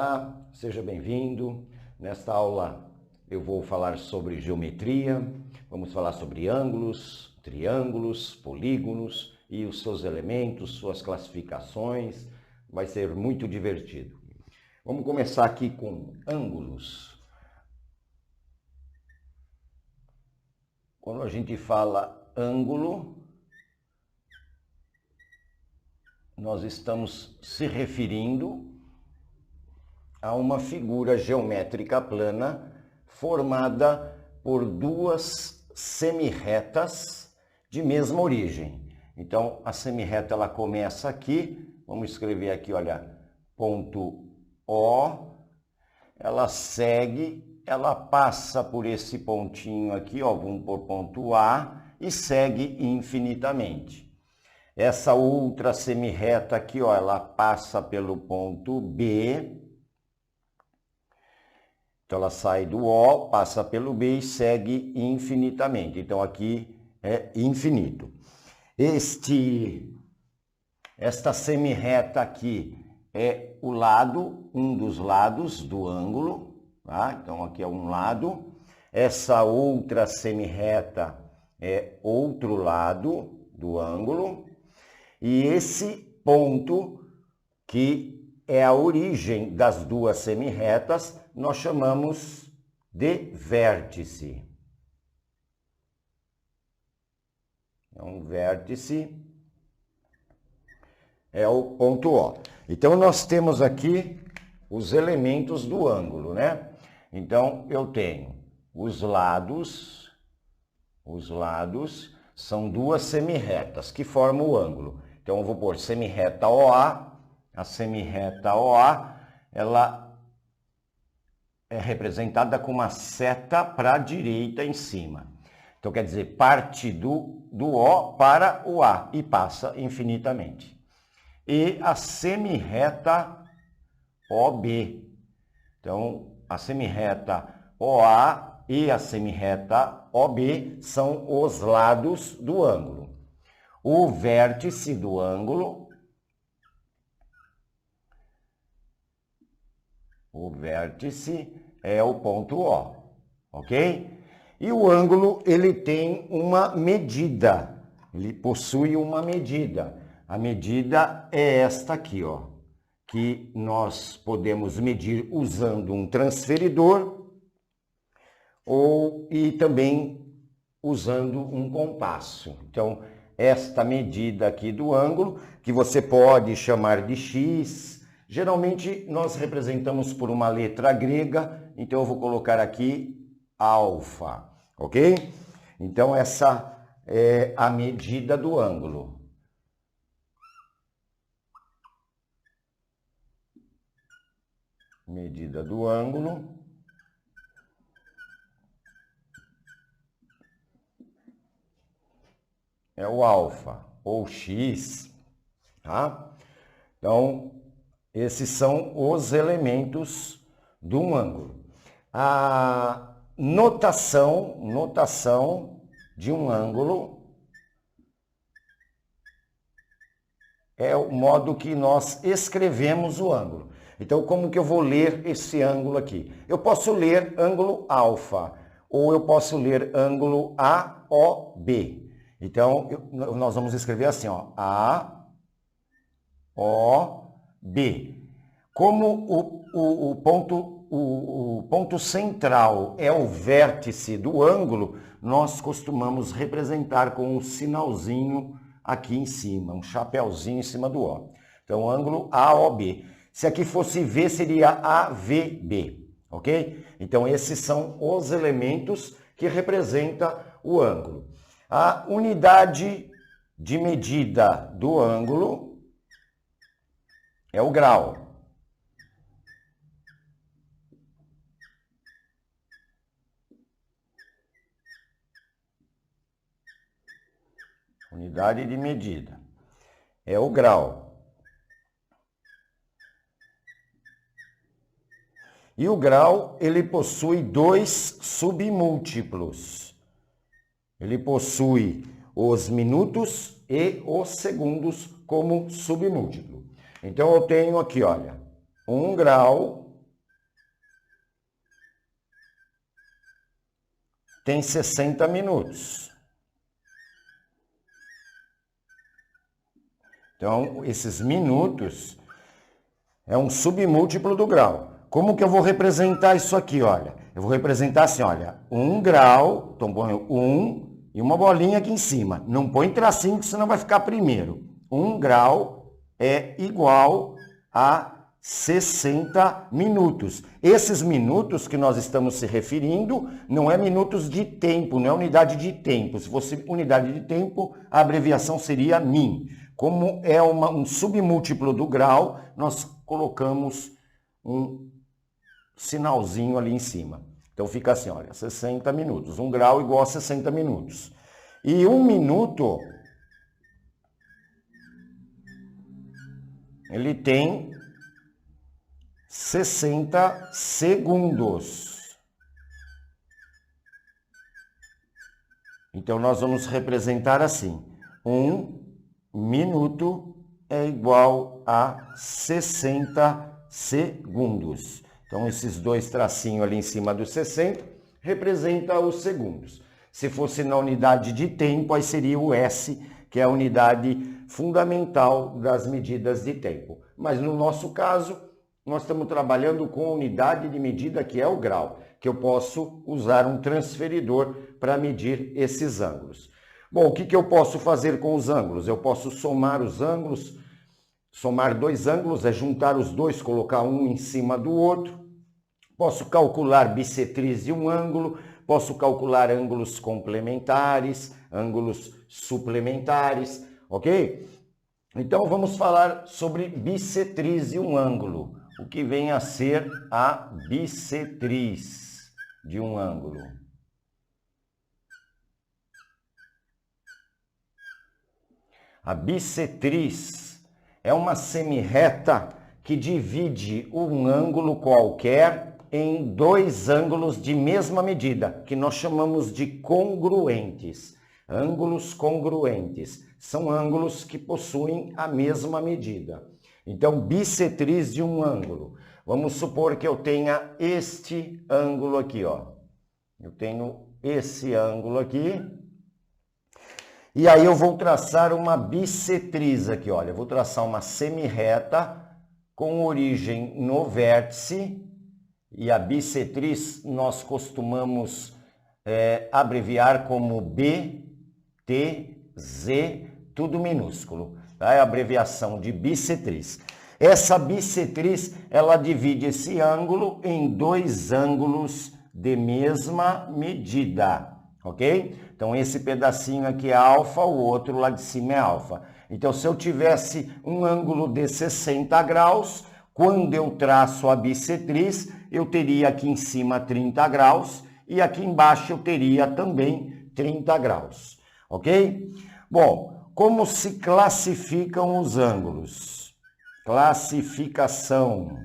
Olá, seja bem-vindo. Nesta aula eu vou falar sobre geometria, vamos falar sobre ângulos, triângulos, polígonos e os seus elementos, suas classificações. Vai ser muito divertido. Vamos começar aqui com ângulos. Quando a gente fala ângulo, nós estamos se referindo a uma figura geométrica plana formada por duas semirretas de mesma origem. Então, a semirreta ela começa aqui, vamos escrever aqui, olha, ponto O, ela segue, ela passa por esse pontinho aqui, ó, vamos por ponto A, e segue infinitamente. Essa outra semirreta aqui, ó, ela passa pelo ponto B. Então, ela sai do O, passa pelo B e segue infinitamente. Então, aqui é infinito. Esta semirreta aqui é o lado, um dos lados do ângulo, tá? Então, aqui é um lado. Essa outra semirreta é outro lado do ângulo. E esse ponto, que é a origem das duas semirretas, nós chamamos de vértice. É um vértice, é o ponto O. Então, nós temos aqui os elementos do ângulo, né? Então, eu tenho os lados são duas semirretas que formam o ângulo. Então, eu vou pôr semirreta OA. A semirreta OA, ela é representada com uma seta para a direita em cima. Então, quer dizer, parte do O para o A e passa infinitamente. E a semirreta OB. Então, a semirreta OA e a semirreta OB são os lados do ângulo. O vértice do ângulo, é o ponto O, ok? E o ângulo, ele tem uma medida, ele possui uma medida. A medida é esta aqui, ó, que nós podemos medir usando um transferidor e também usando um compasso. Então, esta medida aqui do ângulo, que você pode chamar de x, geralmente nós representamos por uma letra grega, então eu vou colocar aqui alfa, ok? Então, essa é a medida do ângulo. Medida do ângulo é o alfa, ou x, tá? Então, esses são os elementos de um ângulo. A notação de um ângulo é o modo que nós escrevemos o ângulo. Então, como que eu vou ler esse ângulo aqui? Eu posso ler ângulo alfa, ou eu posso ler ângulo AOB. Então, nós vamos escrever assim, ó, AOB. Como o ponto central é o vértice do ângulo, nós costumamos representar com um sinalzinho aqui em cima, um chapéuzinho em cima do O. Então, ângulo AOB. Se aqui fosse V, seria AVB, ok? Então, esses são os elementos que representam o ângulo. A unidade de medida do ângulo é o grau. Unidade de medida é o grau. E o grau, ele possui dois submúltiplos. Ele possui os minutos e os segundos como submúltiplo. Então, eu tenho aqui, olha, 1 grau tem 60 minutos. Então, esses minutos é um submúltiplo do grau. Como que eu vou representar isso aqui, olha? Eu vou representar assim, olha, 1 grau, então ponho 1 e uma bolinha aqui em cima. Não põe tracinho, que senão vai ficar primeiro. 1 grau é igual a 60 minutos. Esses minutos que nós estamos se referindo não é minutos de tempo, não é unidade de tempo. Se fosse unidade de tempo, a abreviação seria min. Como é um submúltiplo do grau, nós colocamos um sinalzinho ali em cima. Então fica assim, olha, 60 minutos. 1 grau igual a 60 minutos. E 1 minuto, ele tem 60 segundos. Então, nós vamos representar assim. 1 minuto é igual a 60 segundos. Então, esses dois tracinhos ali em cima do 60 representam os segundos. Se fosse na unidade de tempo, aí seria o S, que é a unidade fundamental das medidas de tempo. Mas no nosso caso, nós estamos trabalhando com a unidade de medida que é o grau, que eu posso usar um transferidor para medir esses ângulos. Bom, o que eu posso fazer com os ângulos? Eu posso somar os ângulos, somar 2 ângulos é juntar os dois, colocar um em cima do outro. Posso calcular bissetriz de um ângulo, posso calcular ângulos complementares, ângulos suplementares, ok? Então vamos falar sobre bissetriz de um ângulo. O que vem a ser a bissetriz de um ângulo? A bissetriz é uma semirreta que divide um ângulo qualquer em 2 ângulos de mesma medida, que nós chamamos de congruentes. Ângulos congruentes são ângulos que possuem a mesma medida. Então, bissetriz de um ângulo. Vamos supor que eu tenha este ângulo aqui, ó. Eu tenho esse ângulo aqui. E aí eu vou traçar uma bissetriz aqui, olha. Eu vou traçar uma semirreta com origem no vértice. E a bissetriz nós costumamos abreviar como B, T, Z, tudo minúsculo. É a abreviação de bissetriz. Essa bissetriz, ela divide esse ângulo em 2 ângulos de mesma medida, ok? Então, esse pedacinho aqui é alfa, o outro lá de cima é alfa. Então, se eu tivesse um ângulo de 60 graus, quando eu traço a bissetriz, eu teria aqui em cima 30 graus e aqui embaixo eu teria também 30 graus, ok? Bom, como se classificam os ângulos? Classificação.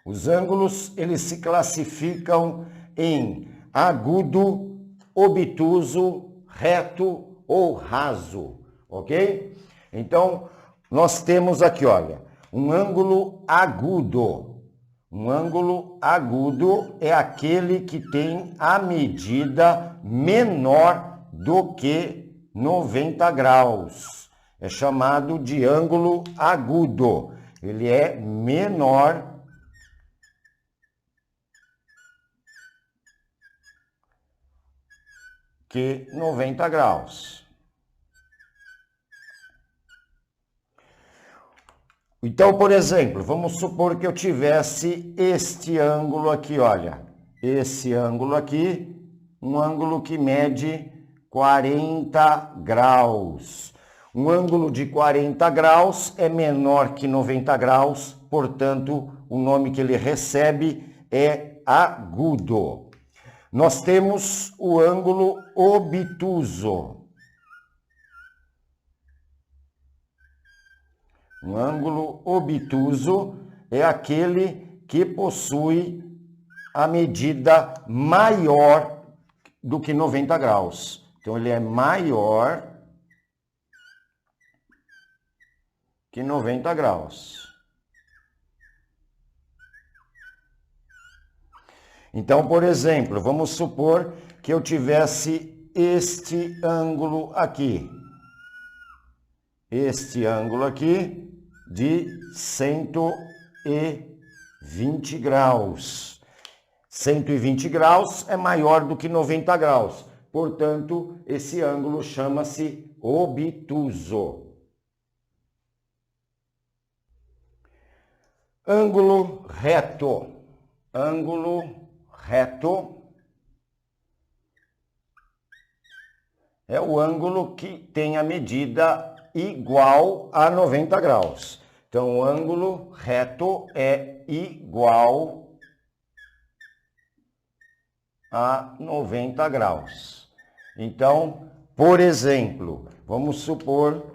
Os ângulos, eles se classificam em agudo, obtuso, reto ou raso, ok? Então, nós temos aqui, olha, um ângulo agudo. Um ângulo agudo é aquele que tem a medida menor do que 90 graus. É chamado de ângulo agudo. Ele é menor que 90 graus. Então, por exemplo, vamos supor que eu tivesse este ângulo aqui, olha. Esse ângulo aqui, um ângulo que mede 40 graus. Um ângulo de 40 graus é menor que 90 graus, portanto, o nome que ele recebe é agudo. Nós temos o ângulo obtuso. Um ângulo obtuso é aquele que possui a medida maior do que 90 graus. Então, ele é maior que 90 graus. Então, por exemplo, vamos supor que eu tivesse este ângulo aqui. Este ângulo aqui de 120 graus. 120 graus é maior do que 90 graus. Portanto, esse ângulo chama-se obtuso. Ângulo reto. Ângulo reto é o ângulo que tem a medida igual a 90 graus. Então, o ângulo reto é igual a 90 graus. Então, por exemplo, vamos supor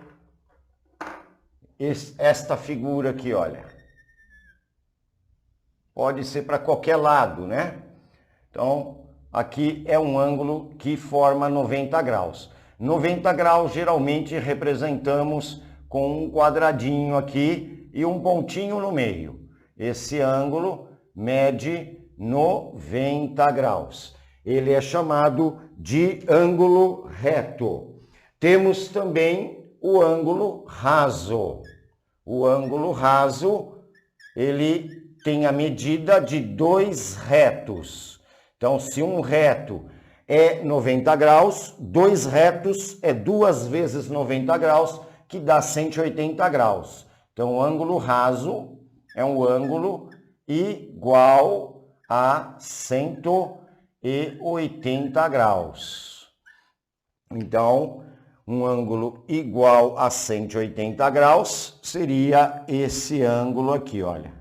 esta figura aqui, olha. Pode ser para qualquer lado, né? Então, aqui é um ângulo que forma 90 graus. 90 graus geralmente representamos com um quadradinho aqui e um pontinho no meio. Esse ângulo mede 90 graus. Ele é chamado de ângulo reto. Temos também o ângulo raso. O ângulo raso, ele tem a medida de 2 retos. Então, se um reto é 90 graus, 2 retos é 2 vezes 90 graus, que dá 180 graus. Então, o ângulo raso é um ângulo igual a 180 graus. Então, um ângulo igual a 180 graus seria esse ângulo aqui, olha.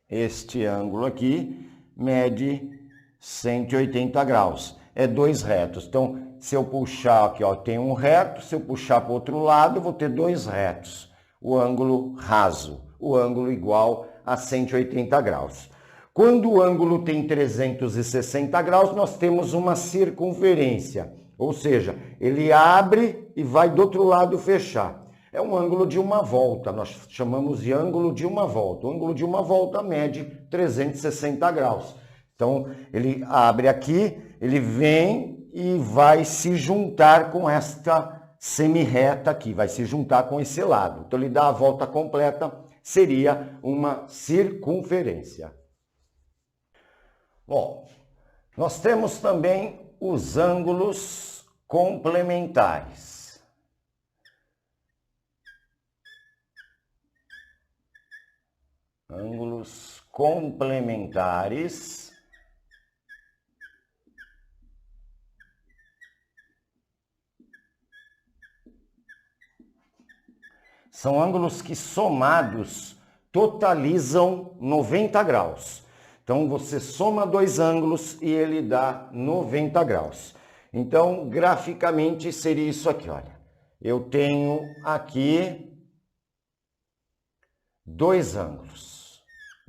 Este ângulo aqui mede 180 graus. É 2 retos. Então, se eu puxar aqui, ó, tem um reto. Se eu puxar para o outro lado, eu vou ter 2 retos. O ângulo raso. O ângulo igual a 180 graus. Quando o ângulo tem 360 graus, nós temos uma circunferência. Ou seja, ele abre e vai do outro lado fechar. É um ângulo de uma volta, nós chamamos de ângulo de uma volta. O ângulo de uma volta mede 360 graus. Então, ele abre aqui, ele vem e vai se juntar com esta semi-reta aqui, vai se juntar com esse lado. Então, ele dá a volta completa, seria uma circunferência. Bom, nós temos também os ângulos complementares. Ângulos complementares são ângulos que somados totalizam 90 graus. Então você soma 2 ângulos e ele dá 90 graus. Então graficamente seria isso aqui, olha. Eu tenho aqui 2 ângulos.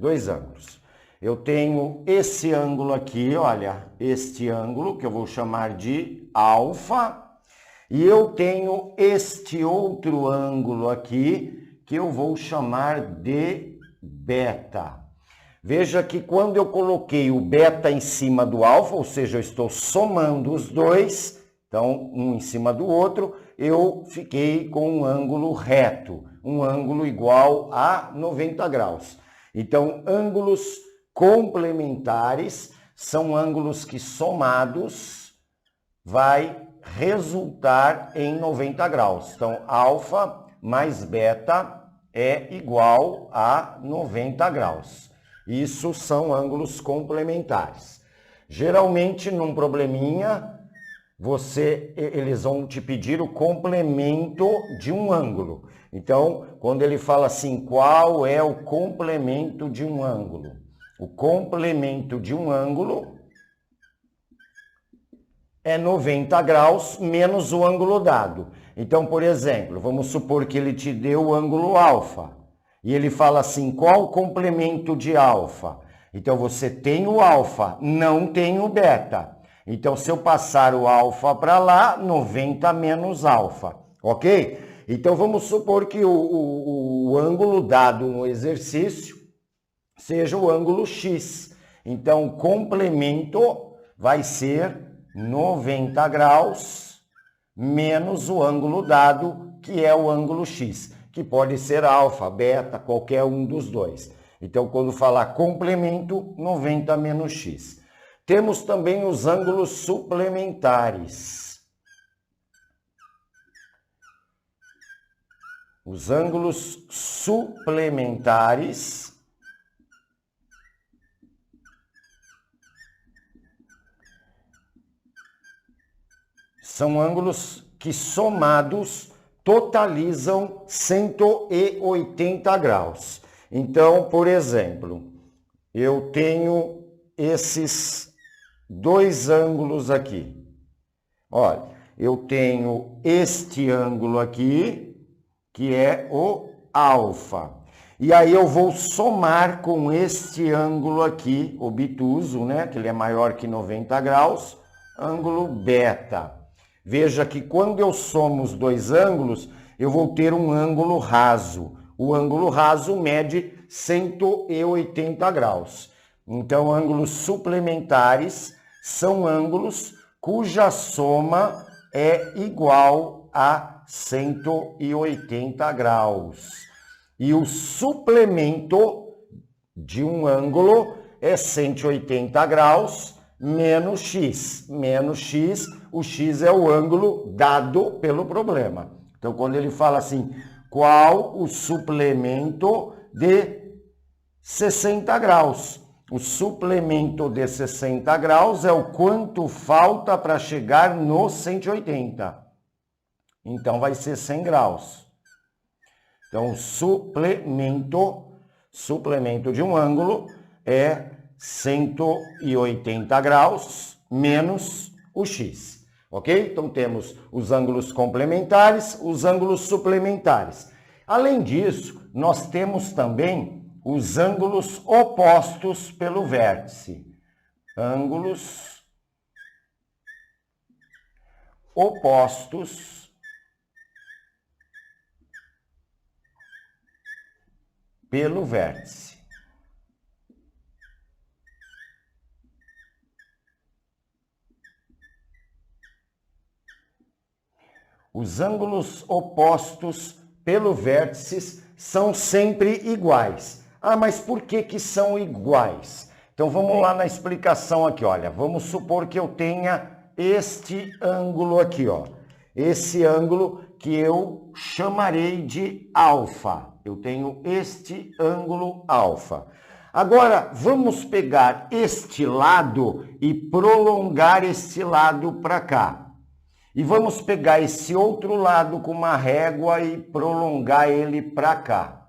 2 ângulos. Eu tenho esse ângulo aqui, olha, este ângulo, que eu vou chamar de alfa, e eu tenho este outro ângulo aqui, que eu vou chamar de beta. Veja que quando eu coloquei o beta em cima do alfa, ou seja, eu estou somando os dois, então um em cima do outro, eu fiquei com um ângulo reto, um ângulo igual a 90 graus. Então, ângulos complementares são ângulos que somados vai resultar em 90 graus. Então, alfa mais beta é igual a 90 graus. Isso são ângulos complementares. Geralmente, num probleminha, eles vão te pedir o complemento de um ângulo. Então, quando ele fala assim, qual é o complemento de um ângulo? O complemento de um ângulo é 90 graus menos o ângulo dado. Então, por exemplo, vamos supor que ele te deu o ângulo alfa. E ele fala assim, qual o complemento de alfa? Então, você tem o alfa, não tem o beta. Então, se eu passar o alfa para lá, 90 menos alfa, ok? Então, vamos supor que o ângulo dado no exercício seja o ângulo x. Então, o complemento vai ser 90 graus menos o ângulo dado, que é o ângulo x, que pode ser alfa, beta, qualquer um dos dois. Então, quando falar complemento, 90 menos x. Temos também os ângulos suplementares. Os ângulos suplementares são ângulos que somados totalizam 180 graus. Então, por exemplo, eu tenho esses dois ângulos aqui. Olha, eu tenho este ângulo aqui, que é o alfa. E aí eu vou somar com este ângulo aqui, obtuso, né, que ele é maior que 90 graus, ângulo beta. Veja que quando eu somo os dois ângulos, eu vou ter um ângulo raso. O ângulo raso mede 180 graus. Então, ângulos suplementares são ângulos cuja soma é igual a 180 graus. E o suplemento de um ângulo é 180 graus menos x. Menos x, o x é o ângulo dado pelo problema. Então, quando ele fala assim, qual o suplemento de 60 graus? O suplemento de 60 graus é o quanto falta para chegar no 180. Então, vai ser 100 graus. Então, o suplemento de um ângulo é 180 graus menos o x. Ok? Então, temos os ângulos complementares, os ângulos suplementares. Além disso, nós temos também os ângulos opostos pelo vértice. Ângulos opostos pelo vértice. Os ângulos opostos pelo vértice são sempre iguais. Ah, mas por que que são iguais? Então vamos lá na explicação aqui, olha. Vamos supor que eu tenha este ângulo aqui, ó. Esse ângulo que eu chamarei de alfa. Eu tenho este ângulo alfa. Agora, vamos pegar este lado e prolongar este lado para cá. E vamos pegar esse outro lado com uma régua e prolongar ele para cá.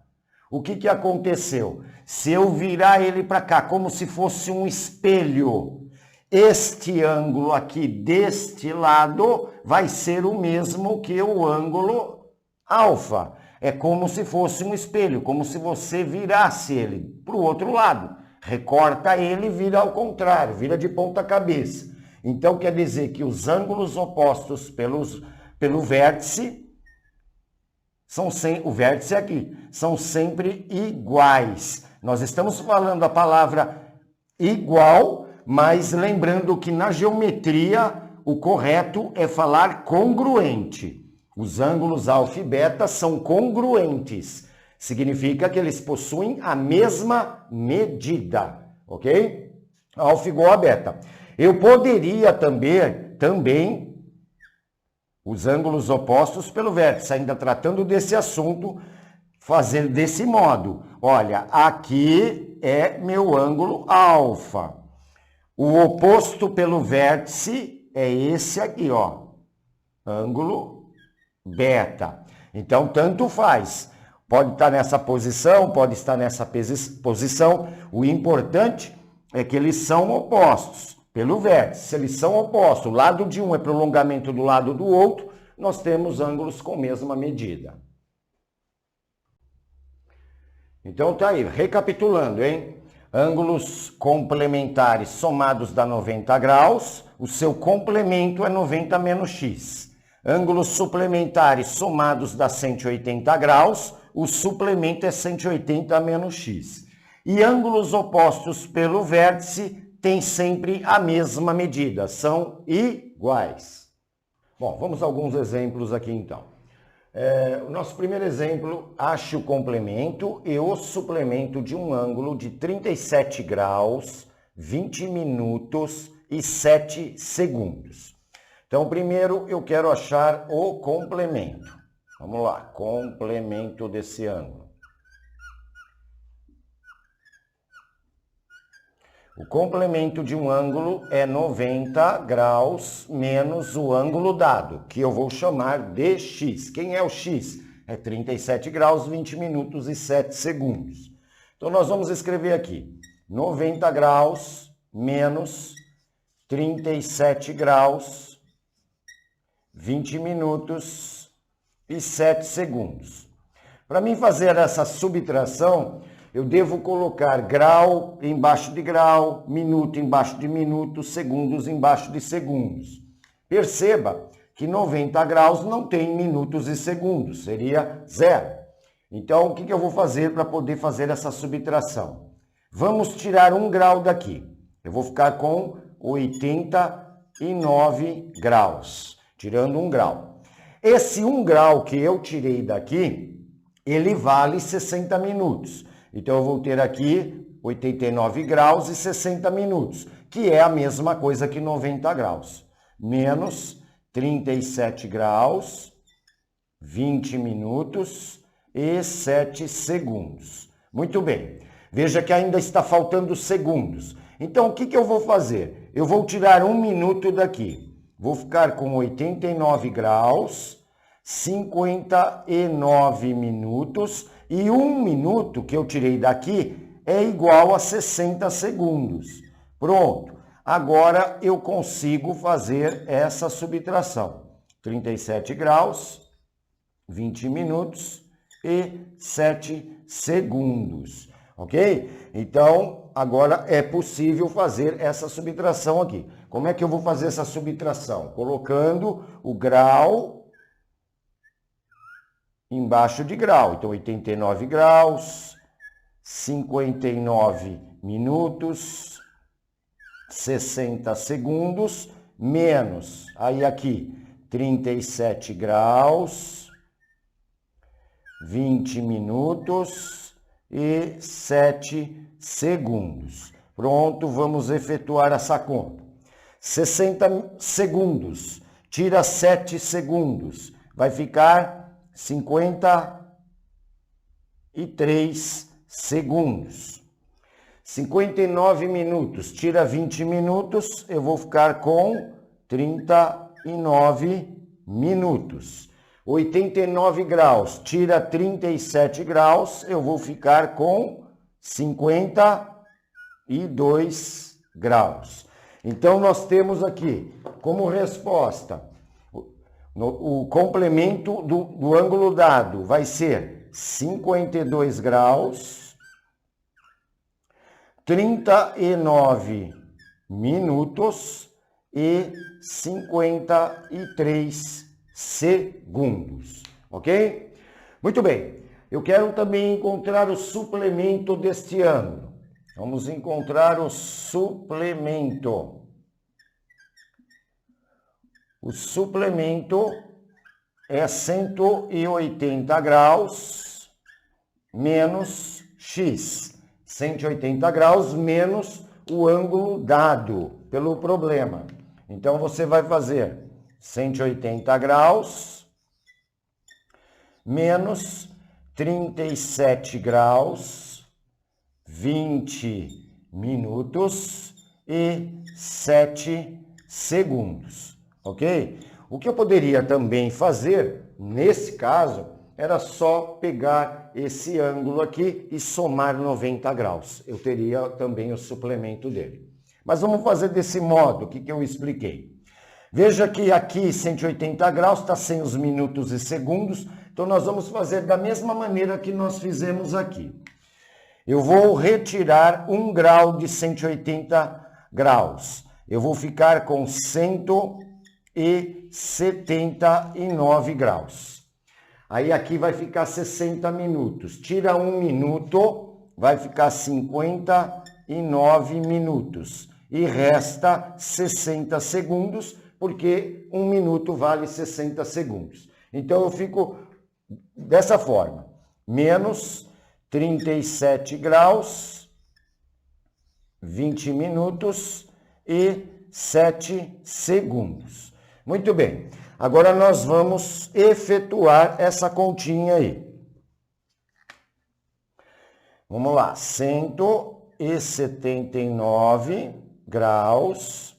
O que que aconteceu? Se eu virar ele para cá como se fosse um espelho, este ângulo aqui deste lado vai ser o mesmo que o ângulo alfa. É como se fosse um espelho, como se você virasse ele para o outro lado. Recorta ele e vira ao contrário, vira de ponta cabeça. Então, quer dizer que os ângulos opostos pelo vértice, o vértice aqui, são sempre iguais. Nós estamos falando a palavra igual, mas lembrando que na geometria o correto é falar congruente. Os ângulos alfa e beta são congruentes. Significa que eles possuem a mesma medida, ok? Alfa igual a beta. Eu poderia também, os ângulos opostos pelo vértice, ainda tratando desse assunto, fazer desse modo. Olha, aqui é meu ângulo alfa. O oposto pelo vértice é esse aqui, ó, ângulo beta. Então, tanto faz. Pode estar nessa posição, pode estar nessa posição. O importante é que eles são opostos. Pelo vértice, se eles são opostos, o lado de um é prolongamento do lado do outro, nós temos ângulos com mesma medida. Então tá aí, recapitulando, hein? Ângulos complementares somados dá 90 graus, o seu complemento é 90 menos x. Ângulos suplementares somados dá 180 graus, o suplemento é 180 menos x. E ângulos opostos pelo vértice têm sempre a mesma medida, são iguais. Bom, vamos a alguns exemplos aqui então. O nosso primeiro exemplo, ache o complemento e o suplemento de um ângulo de 37 graus, 20 minutos e 7 segundos. Então, primeiro eu quero achar o complemento. Vamos lá, complemento desse ângulo. O complemento de um ângulo é 90 graus menos o ângulo dado, que eu vou chamar de x. Quem é o x? É 37 graus, 20 minutos e 7 segundos. Então, nós vamos escrever aqui 90 graus menos 37 graus, 20 minutos e 7 segundos. Para mim fazer essa subtração, eu devo colocar grau embaixo de grau, minuto embaixo de minuto, segundos embaixo de segundos. Perceba que 90 graus não tem minutos e segundos, seria zero. Então, o que eu vou fazer para poder fazer essa subtração? Vamos tirar 1 grau daqui. Eu vou ficar com 89 graus, tirando 1 grau. Esse 1 grau que eu tirei daqui, ele vale 60 minutos. Então, eu vou ter aqui 89 graus e 60 minutos, que é a mesma coisa que 90 graus. Menos 37 graus, 20 minutos e 7 segundos. Muito bem. Veja que ainda está faltando segundos. Então, o que eu vou fazer? Eu vou tirar 1 minuto daqui. Vou ficar com 89 graus, 59 minutos... E 1 minuto que eu tirei daqui é igual a 60 segundos. Pronto. Agora eu consigo fazer essa subtração. 37 graus, 20 minutos e 7 segundos. Ok? Então, agora é possível fazer essa subtração aqui. Como é que eu vou fazer essa subtração? Colocando o grau embaixo de grau. Então, 89 graus, 59 minutos, 60 segundos, menos, aí aqui, 37 graus, 20 minutos e 7 segundos. Pronto, vamos efetuar essa conta. 60 segundos, tira 7 segundos, vai ficar 53 segundos. 59 minutos, tira 20 minutos, eu vou ficar com 39 minutos. 89 graus, tira 37 graus, eu vou ficar com 52 graus. Então, nós temos aqui, como resposta, o complemento do ângulo dado vai ser 52 graus, 39 minutos e 53 segundos, ok? Muito bem, eu quero também encontrar o suplemento deste ângulo. Vamos encontrar o suplemento. O suplemento é 180 graus menos x. 180 graus menos o ângulo dado pelo problema. Então, você vai fazer 180 graus menos 37 graus, 20 minutos e 7 segundos. Ok? O que eu poderia também fazer, nesse caso, era só pegar esse ângulo aqui e somar 90 graus. Eu teria também o suplemento dele. Mas vamos fazer desse modo, o que eu expliquei. Veja que aqui 180 graus está sem os minutos e segundos, então nós vamos fazer da mesma maneira que nós fizemos aqui. Eu vou retirar 1 grau de 180 graus. Eu vou ficar com 179 graus. Aí aqui vai ficar 60 minutos. Tira 1 minuto, vai ficar 59 minutos. E resta 60 segundos, porque 1 minuto vale 60 segundos. Então, eu fico dessa forma. Menos 37 graus, 20 minutos e 7 segundos. Muito bem. Agora nós vamos efetuar essa continha aí. Vamos lá. 179 graus,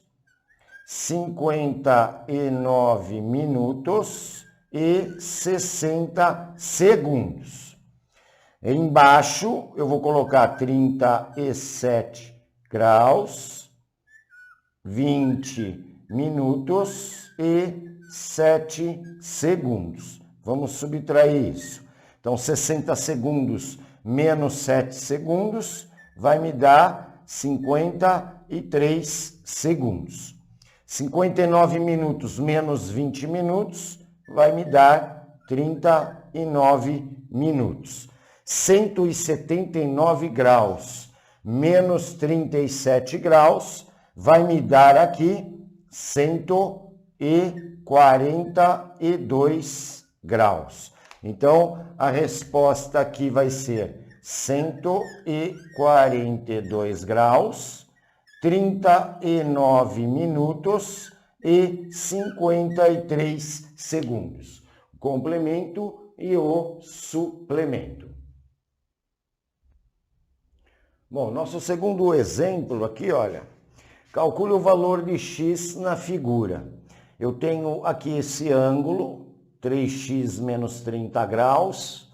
59 minutos e 60 segundos. Embaixo eu vou colocar 37 graus, 20 minutos e 7 segundos. Vamos subtrair isso. Então, 60 segundos menos 7 segundos vai me dar 53 segundos. 59 minutos menos 20 minutos vai me dar 39 minutos. 179 graus menos 37 graus vai me dar aqui 142 graus. Então, a resposta aqui vai ser 142 graus, 39 minutos e 53 segundos. O complemento e o suplemento. Bom, nosso segundo exemplo aqui, olha, calcule o valor de x na figura. Eu tenho aqui esse ângulo, 3x menos 30 graus,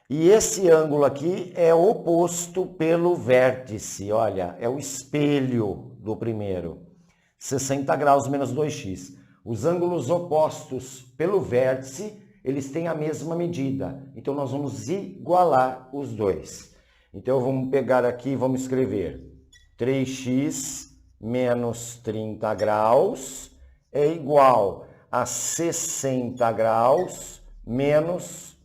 e esse ângulo aqui é oposto pelo vértice, olha, é o espelho do primeiro, 60 graus menos 2x. Os ângulos opostos pelo vértice, eles têm a mesma medida, então nós vamos igualar os dois. Então vamos pegar aqui e vamos escrever 3x menos 30 graus é igual a 60 graus menos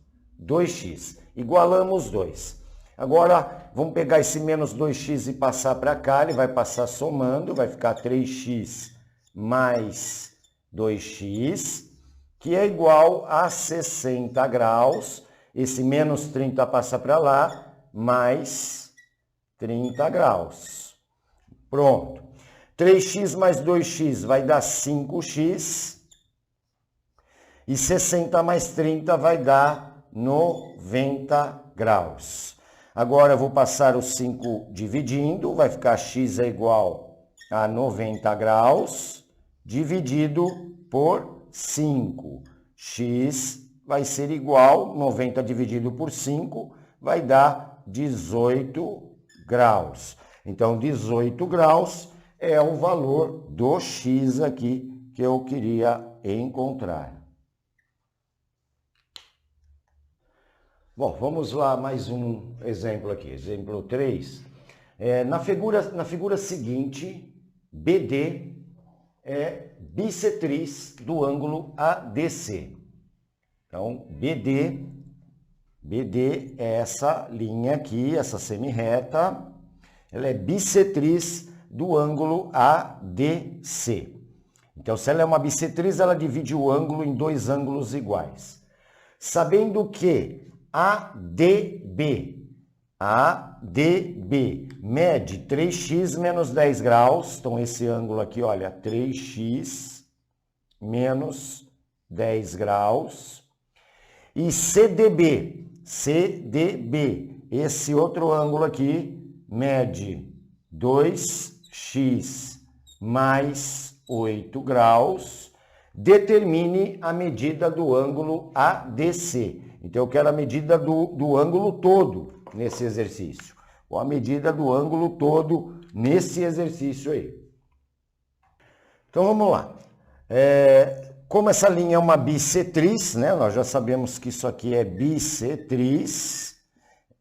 2x. Igualamos os dois. Agora, vamos pegar esse menos 2x e passar para cá. Ele vai passar somando, vai ficar 3x mais 2x, que é igual a 60 graus. Esse menos 30 passa para lá, mais 30 graus. Pronto. 3x mais 2x vai dar 5x. E 60 mais 30 vai dar 90 graus. Agora eu vou passar o 5 dividindo, vai ficar x é igual a 90 graus, dividido por 5. X vai ser igual, 90 dividido por 5, vai dar 18 graus. Então, 18 graus é o valor do x aqui que eu queria encontrar. Bom, vamos lá, mais um exemplo aqui, exemplo 3. Na figura seguinte, BD é bissetriz do ângulo ADC. Então, BD é essa linha aqui, essa semirreta, ela é bissetriz do ângulo ADC. Então, se ela é uma bissetriz, ela divide o ângulo em dois ângulos iguais. Sabendo que ADB mede 3x menos 10 graus. Então, esse ângulo aqui, olha, 3x menos 10 graus. E CDB, esse outro ângulo aqui, mede 2x mais 8 graus. Determine a medida do ângulo ADC. Então, eu quero a medida do ângulo todo nesse exercício. Ou a medida do ângulo todo nesse exercício aí. Então, vamos lá. Como essa linha é uma bissetriz, né? Nós já sabemos que isso aqui é bissetriz.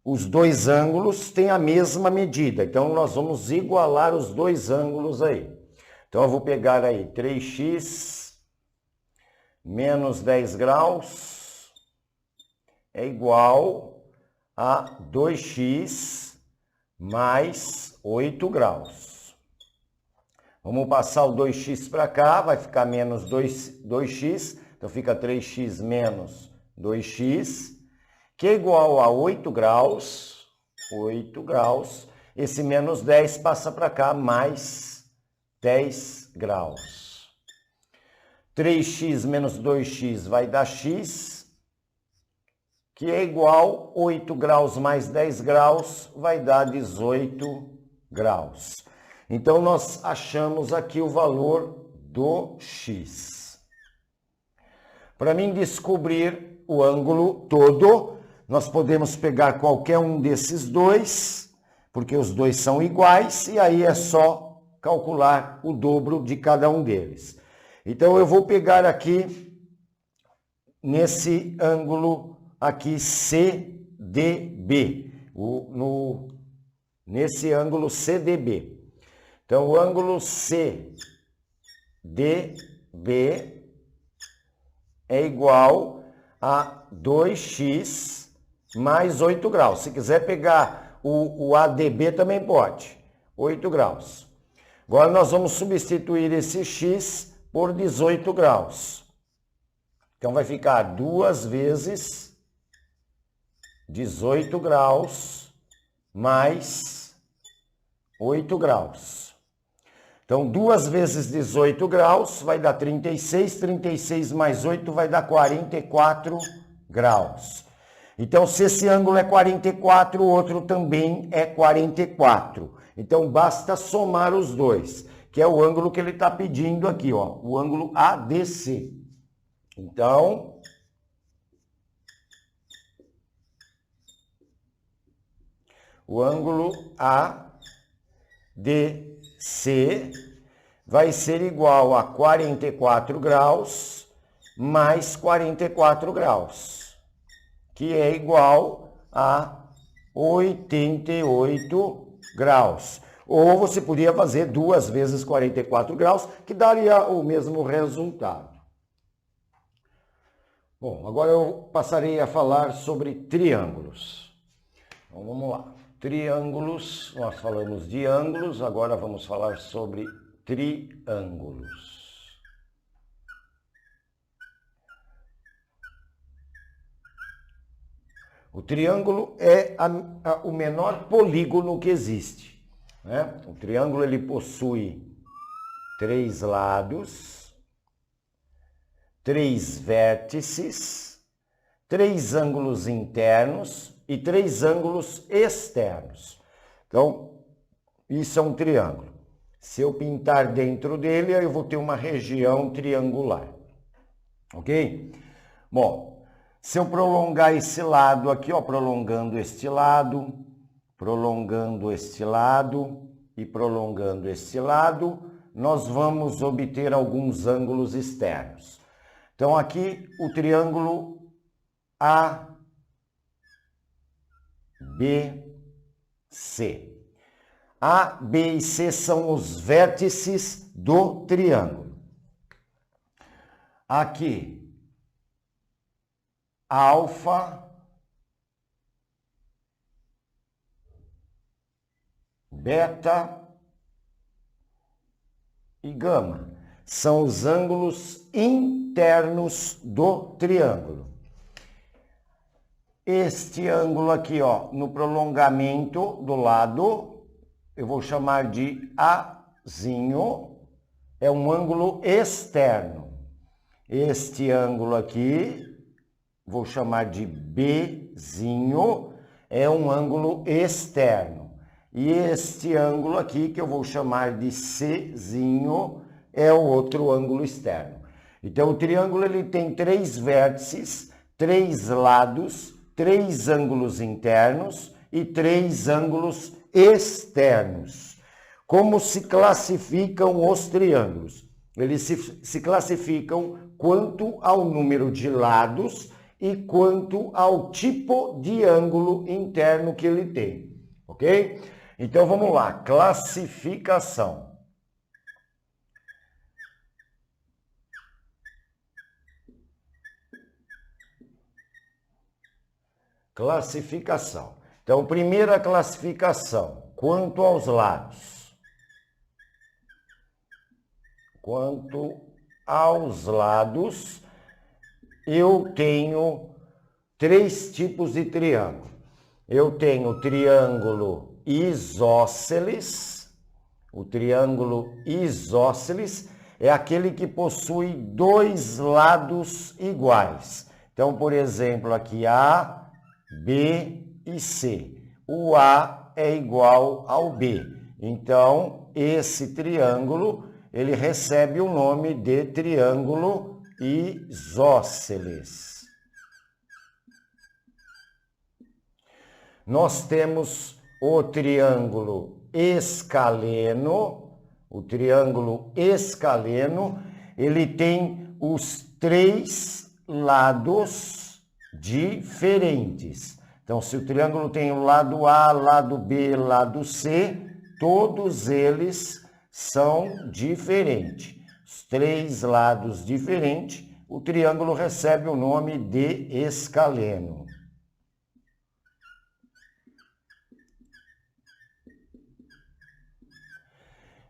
Os dois ângulos têm a mesma medida. Então, nós vamos igualar os dois ângulos aí. Então, eu vou pegar aí 3x menos 10 graus é igual a 2x mais 8 graus. Vamos passar o 2x para cá, vai ficar menos 2x, então fica 3x menos 2x, que é igual a 8 graus, 8 graus, esse menos 10 passa para cá, mais 10 graus. 3x menos 2x vai dar x, que é igual a 8 graus mais 10 graus, vai dar 18 graus. Então, nós achamos aqui o valor do x. Para mim descobrir o ângulo todo, nós podemos pegar qualquer um desses dois, porque os dois são iguais, e aí é só calcular o dobro de cada um deles. Então, eu vou pegar aqui, nesse ângulo aqui, CDB, nesse ângulo CDB. Então, o ângulo CDB é igual a 2x mais 8 graus. Se quiser pegar o ADB também pode, 8 graus. Agora nós vamos substituir esse x por 18 graus. Então vai ficar 2 vezes 18 graus mais 8 graus. Então, 2 vezes 18 graus vai dar 36, 36 mais 8 vai dar 44 graus. Então, se esse ângulo é 44, o outro também é 44. Então, basta somar os dois, que é o ângulo que ele está pedindo aqui, ó, o ângulo ADC. Então, o ângulo ADC vai ser igual a 44 graus mais 44 graus, que é igual a 88 graus. Ou você podia fazer 2 vezes 44 graus, que daria o mesmo resultado. Bom, agora eu passarei a falar sobre triângulos. Então, vamos lá. Triângulos, nós falamos de ângulos, agora vamos falar sobre triângulos. O triângulo é o menor polígono que existe, né? O triângulo ele possui 3 lados, 3 vértices, 3 ângulos internos e 3 ângulos externos. Então, isso é um triângulo. Se eu pintar dentro dele, eu vou ter uma região triangular. Ok? Bom, se eu prolongar esse lado aqui, ó, prolongando este lado e prolongando este lado, nós vamos obter alguns ângulos externos. Então, aqui o triângulo ABC. A, B e C são os vértices do triângulo. Aqui, alfa, beta e gama são os ângulos internos do triângulo. Este ângulo aqui, ó, no prolongamento do lado, eu vou chamar de Azinho, é um ângulo externo. Este ângulo aqui, vou chamar de Bzinho, é um ângulo externo. E este ângulo aqui, que eu vou chamar de Czinho, é o outro ângulo externo. Então, o triângulo ele tem 3 vértices, 3 lados, 3 ângulos internos e 3 ângulos externos. Como se classificam os triângulos? Eles se classificam quanto ao número de lados e quanto ao tipo de ângulo interno que ele tem, ok? Então vamos lá, classificação. Classificação. Então, primeira classificação. Quanto aos lados. Quanto aos lados, eu tenho 3 tipos de triângulo. Eu tenho o triângulo isósceles. O triângulo isósceles é aquele que possui 2 lados iguais. Então, por exemplo, aqui A, B e C. O A é igual ao B. Então, esse triângulo, ele recebe o nome de triângulo isósceles. Nós temos o triângulo escaleno. O triângulo escaleno, ele tem os 3 lados diferentes. Então, se o triângulo tem o lado A, lado B, lado C, todos eles são diferentes. Os 3 lados diferentes, o triângulo recebe o nome de escaleno.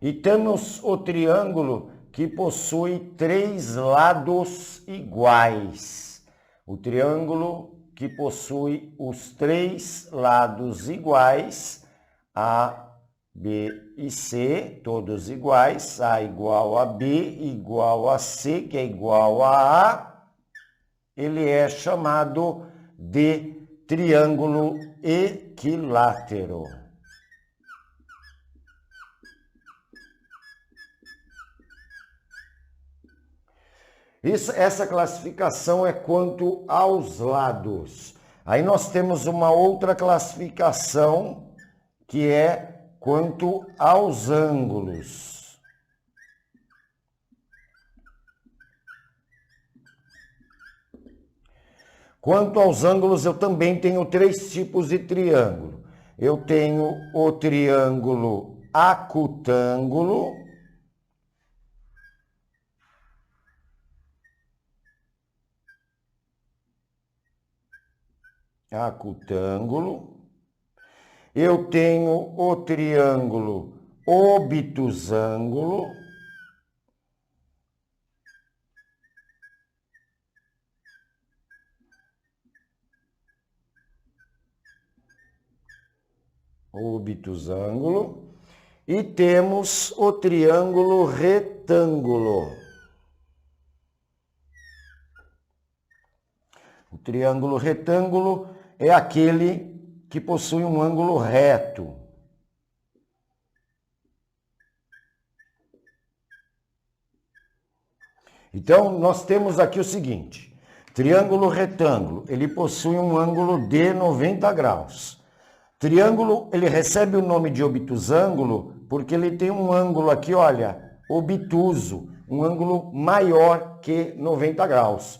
E temos o triângulo que possui 3 lados iguais. O triângulo que possui os 3 lados iguais, A, B e C, todos iguais, A igual a B, igual a C, que é igual a A, ele é chamado de triângulo equilátero. Essa classificação é quanto aos lados. Aí nós temos uma outra classificação que é quanto aos ângulos. Quanto aos ângulos, eu também tenho 3 tipos de triângulo. Eu tenho o triângulo acutângulo. Acutângulo. Eu tenho o triângulo obtusângulo. Obtusângulo. E temos o triângulo retângulo. O triângulo retângulo é aquele que possui um ângulo reto. Então, nós temos aqui o seguinte: triângulo retângulo, ele possui um ângulo de 90 graus. Triângulo, ele recebe o nome de obtusângulo porque ele tem um ângulo aqui, olha, obtuso, um ângulo maior que 90 graus.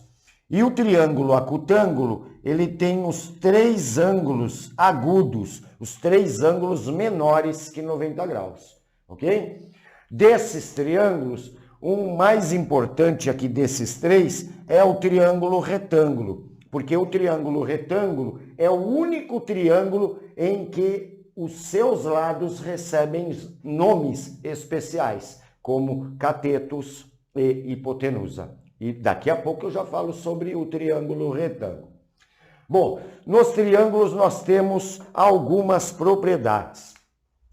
E o triângulo acutângulo, ele tem os 3 ângulos agudos, os 3 ângulos menores que 90 graus, ok? Desses triângulos, o mais importante aqui desses 3 é o triângulo retângulo, porque o triângulo retângulo é o único triângulo em que os seus lados recebem nomes especiais, como catetos e hipotenusa. E daqui a pouco eu já falo sobre o triângulo retângulo. Bom, nos triângulos nós temos algumas propriedades.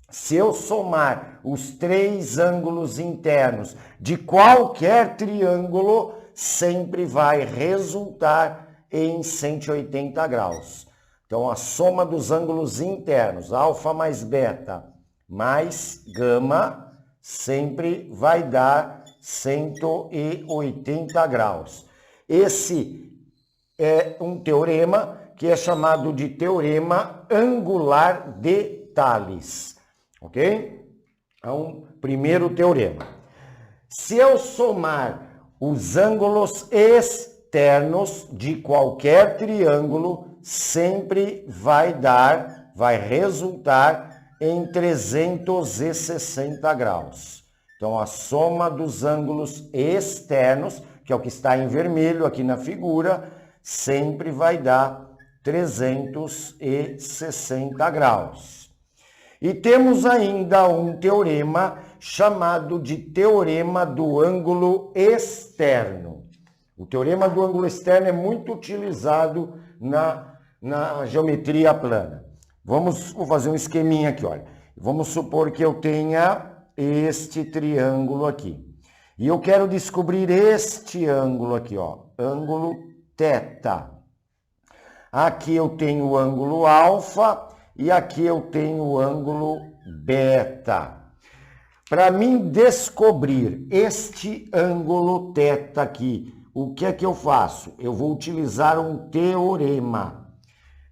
Se eu somar os 3 ângulos internos de qualquer triângulo, sempre vai resultar em 180 graus. Então, a soma dos ângulos internos, alfa mais beta mais gama, sempre vai dar 180 graus. Esse é um teorema que é chamado de teorema angular de Thales, ok? Então, primeiro teorema. Se eu somar os ângulos externos de qualquer triângulo, sempre vai resultar em 360 graus. Então, a soma dos ângulos externos, que é o que está em vermelho aqui na figura, sempre vai dar 360 graus. E temos ainda um teorema chamado de teorema do ângulo externo. O teorema do ângulo externo é muito utilizado na geometria plana. Vou fazer um esqueminha aqui, olha. Vamos supor que eu tenha este triângulo aqui. E eu quero descobrir este ângulo aqui, ó, ângulo θ. Aqui eu tenho o ângulo alfa e aqui eu tenho o ângulo beta. Para mim descobrir este ângulo θ aqui, o que é que eu faço? Eu vou utilizar um teorema.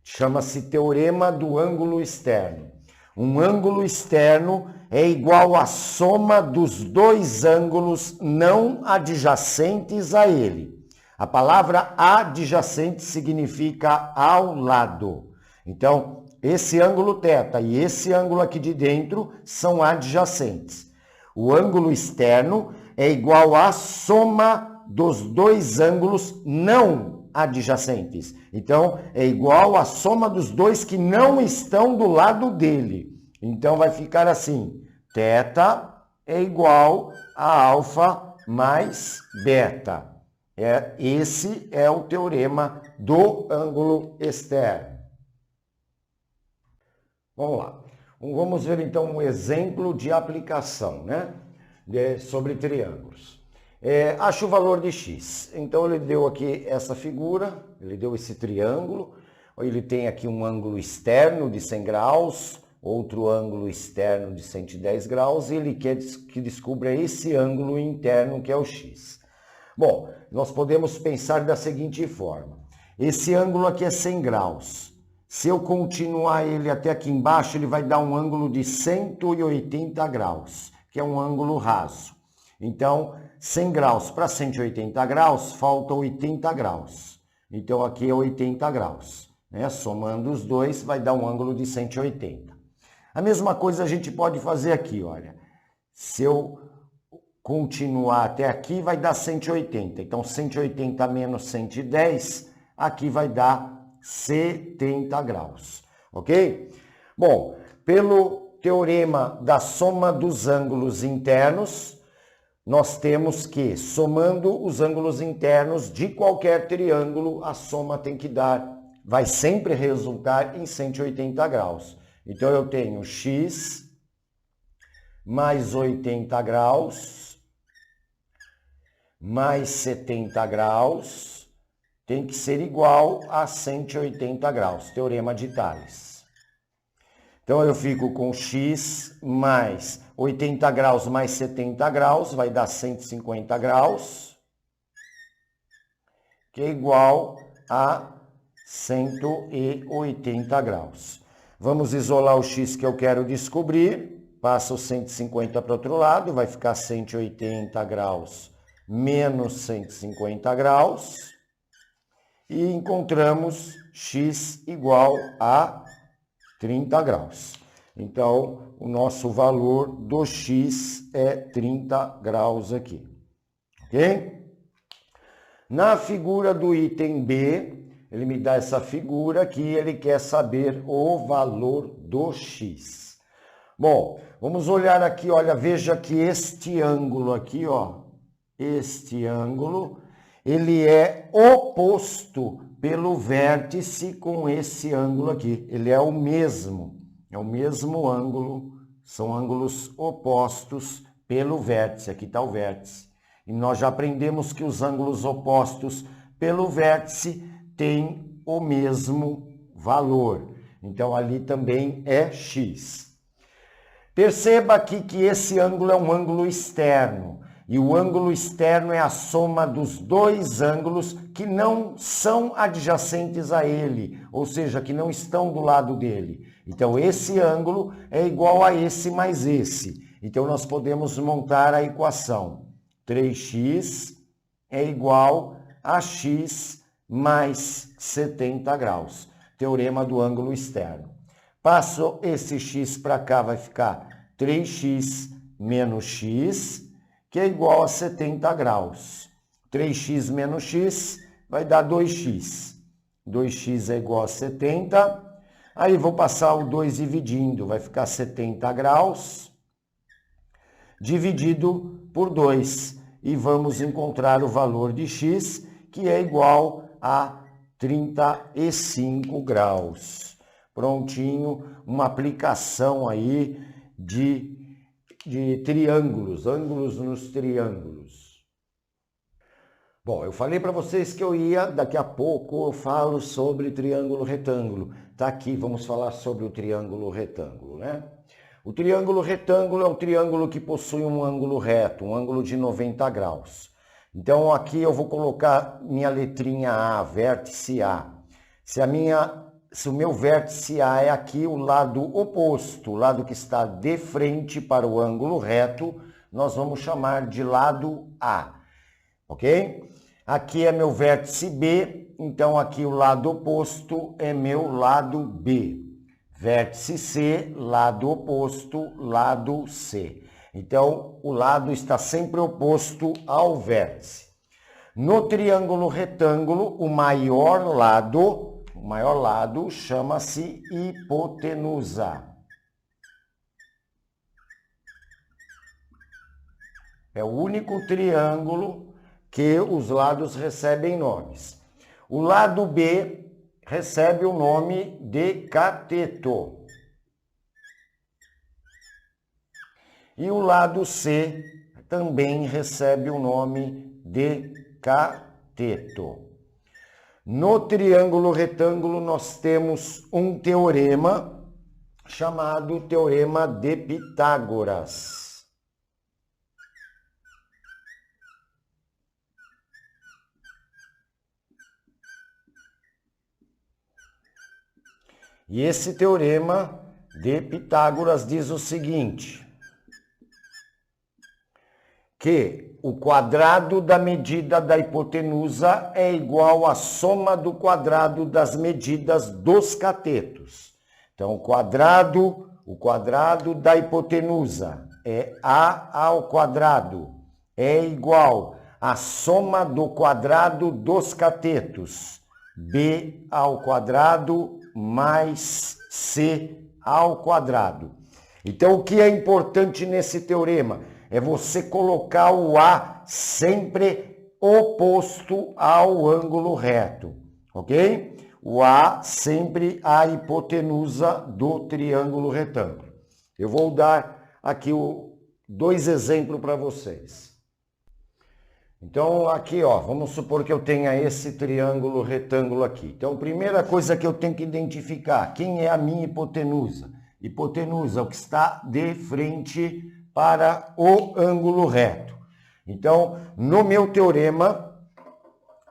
Chama-se teorema do ângulo externo. Um ângulo externo é igual à soma dos dois ângulos não adjacentes a ele. A palavra adjacente significa ao lado. Então, esse ângulo θ e esse ângulo aqui de dentro são adjacentes. O ângulo externo é igual à soma dos dois ângulos não adjacentes. Então, é igual à soma dos dois que não estão do lado dele. Então, vai ficar assim, θ é igual a alfa mais beta. Esse é o teorema do ângulo externo. Vamos lá. Vamos ver então um exemplo de aplicação, né? Sobre triângulos. Acho o valor de x. Então ele deu aqui essa figura, ele deu esse triângulo, ele tem aqui um ângulo externo de 100 graus, outro ângulo externo de 110 graus, e ele quer que descubra esse ângulo interno que é o x. Bom, nós podemos pensar da seguinte forma. Esse ângulo aqui é 100 graus. Se eu continuar ele até aqui embaixo, ele vai dar um ângulo de 180 graus, que é um ângulo raso. Então, 100 graus para 180 graus, falta 80 graus. Então, aqui é 80 graus. Né? Somando os dois, vai dar um ângulo de 180. A mesma coisa a gente pode fazer aqui, olha. Se eu continuar até aqui, vai dar 180. Então, 180 menos 110, aqui vai dar 70 graus, ok? Bom, pelo teorema da soma dos ângulos internos, nós temos que, somando os ângulos internos de qualquer triângulo, a soma tem que dar, vai sempre resultar em 180 graus. Então, eu tenho x mais 80 graus mais 70 graus, tem que ser igual a 180 graus, teorema de Tales. Então, eu fico com x mais 80 graus mais 70 graus, vai dar 150 graus, que é igual a 180 graus. Vamos isolar o x que eu quero descobrir, passa o 150 para o outro lado, vai ficar 180 graus menos 150 graus. E encontramos x igual a 30 graus. Então, o nosso valor do x é 30 graus aqui. Ok? Na figura do item B, ele me dá essa figura aqui, ele quer saber o valor do x. Bom, vamos olhar aqui, olha, veja que este ângulo aqui, ó, este ângulo, ele é oposto pelo vértice com esse ângulo aqui. Ele é o mesmo ângulo, são ângulos opostos pelo vértice. Aqui está o vértice. E nós já aprendemos que os ângulos opostos pelo vértice têm o mesmo valor. Então, ali também é x. Perceba aqui que esse ângulo é um ângulo externo. E o ângulo externo é a soma dos dois ângulos que não são adjacentes a ele, ou seja, que não estão do lado dele. Então, esse ângulo é igual a esse mais esse. Então, nós podemos montar a equação. 3x é igual a x mais 70 graus. Teorema do ângulo externo. Passo esse x para cá, vai ficar 3x menos x, que é igual a 70 graus. 3x menos x vai dar 2x. 2x é igual a 70. Aí vou passar o 2 dividindo, vai ficar 70 graus dividido por 2. E vamos encontrar o valor de x, que é igual a 35 graus. Prontinho, uma aplicação aí de triângulos, ângulos nos triângulos. Bom, eu falei para vocês que daqui a pouco eu falo sobre triângulo retângulo. Tá aqui, vamos falar sobre o triângulo retângulo, né? O triângulo retângulo é um triângulo que possui um ângulo reto, um ângulo de 90 graus. Então aqui eu vou colocar minha letrinha A, vértice A. Se o meu vértice A é aqui o lado oposto, o lado que está de frente para o ângulo reto, nós vamos chamar de lado A, ok? Aqui é meu vértice B, então aqui o lado oposto é meu lado B. Vértice C, lado oposto, lado C. Então, o lado está sempre oposto ao vértice. No triângulo retângulo, o maior lado chama-se hipotenusa. É o único triângulo que os lados recebem nomes. O lado B recebe o nome de cateto. E o lado C também recebe o nome de cateto. No triângulo retângulo nós temos um teorema chamado Teorema de Pitágoras. E esse teorema de Pitágoras diz o seguinte, que o quadrado da medida da hipotenusa é igual à soma do quadrado das medidas dos catetos. Então, o quadrado da hipotenusa é A ao quadrado, é igual à soma do quadrado dos catetos, B ao quadrado mais C ao quadrado. Então, o que é importante nesse teorema? É você colocar o A sempre oposto ao ângulo reto, ok? O A sempre a hipotenusa do triângulo retângulo. Eu vou dar aqui dois exemplos para vocês. Então, aqui, ó, vamos supor que eu tenha esse triângulo retângulo aqui. Então, a primeira coisa que eu tenho que identificar, quem é a minha hipotenusa? Hipotenusa, o que está de frente para o ângulo reto. Então, no meu teorema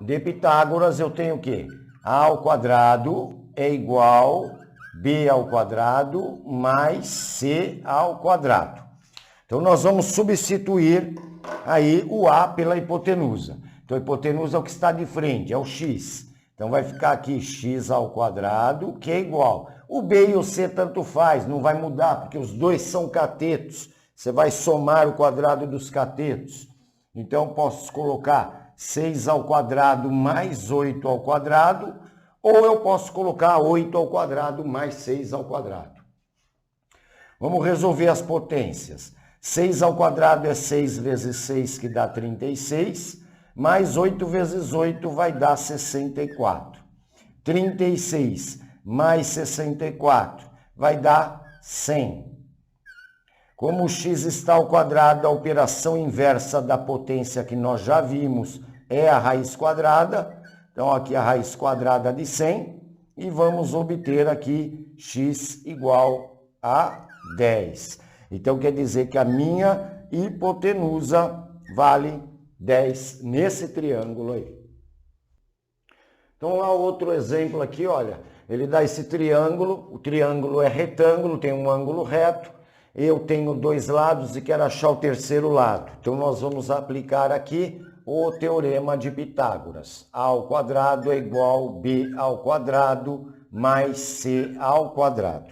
de Pitágoras, eu tenho o quê? A ao quadrado é igual B ao quadrado mais C ao quadrado. Então, nós vamos substituir aí o A pela hipotenusa. Então, a hipotenusa é o que está de frente, é o x. Então, vai ficar aqui x ao quadrado, que é igual. O B e o C tanto faz, não vai mudar, porque os dois são catetos. Você vai somar o quadrado dos catetos. Então, posso colocar 6 ao quadrado mais 8 ao quadrado, ou eu posso colocar 8 ao quadrado mais 6 ao quadrado. Vamos resolver as potências. 6 ao quadrado é 6 vezes 6, que dá 36, mais 8 vezes 8 vai dar 64. 36 mais 64 vai dar 100. Como o x está ao quadrado, a operação inversa da potência que nós já vimos é a raiz quadrada. Então, aqui a raiz quadrada de 100. E vamos obter aqui x igual a 10. Então, quer dizer que a minha hipotenusa vale 10 nesse triângulo aí. Então, lá outro exemplo aqui, olha. Ele dá esse triângulo, o triângulo é retângulo, tem um ângulo reto. Eu tenho dois lados e quero achar o terceiro lado. Então, nós vamos aplicar aqui o teorema de Pitágoras. A ao quadrado é igual a B ao quadrado mais C ao quadrado.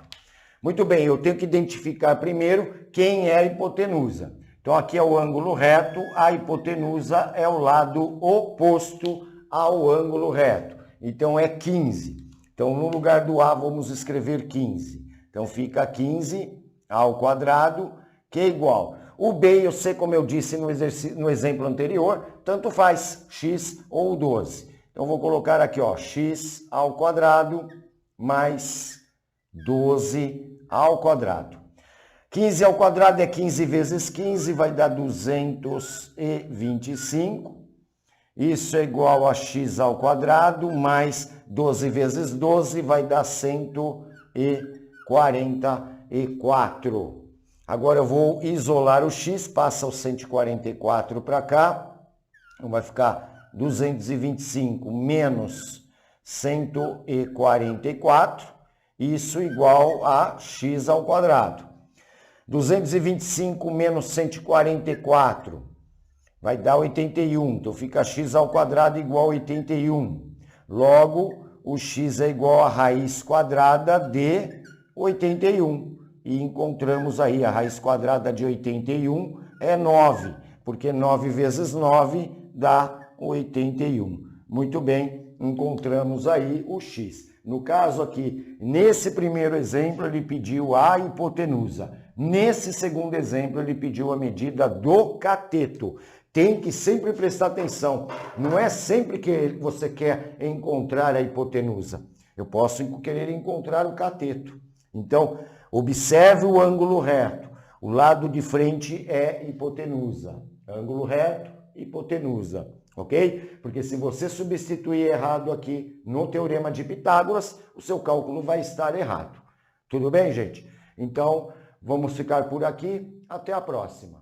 Muito bem, eu tenho que identificar primeiro quem é a hipotenusa. Então, aqui é o ângulo reto, a hipotenusa é o lado oposto ao ângulo reto. Então, é 15. Então, no lugar do A, vamos escrever 15. Então, fica 15 ao quadrado, que é igual. O B e o C, como eu disse no exemplo anterior, tanto faz, x ou 12. Então, vou colocar aqui, ó, x ao quadrado mais 12 ao quadrado. 15 ao quadrado é 15 vezes 15, vai dar 225. Isso é igual a x ao quadrado, mais 12 vezes 12, vai dar 144. Agora eu vou isolar o x, passa o 144 para cá, então vai ficar 225 menos 144, isso igual a x ao quadrado. 225 menos 144 vai dar 81, então fica x ao quadrado igual a 81. Logo, o x é igual a raiz quadrada de 81. E encontramos aí a raiz quadrada de 81 é 9, porque 9 vezes 9 dá 81. Muito bem, encontramos aí o x. No caso aqui, nesse primeiro exemplo, ele pediu a hipotenusa. Nesse segundo exemplo, ele pediu a medida do cateto. Tem que sempre prestar atenção. Não é sempre que você quer encontrar a hipotenusa. Eu posso querer encontrar o cateto. Então, observe o ângulo reto. O lado de frente é hipotenusa. Ângulo reto, hipotenusa. Ok? Porque se você substituir errado aqui no teorema de Pitágoras, o seu cálculo vai estar errado. Tudo bem, gente? Então, vamos ficar por aqui. Até a próxima.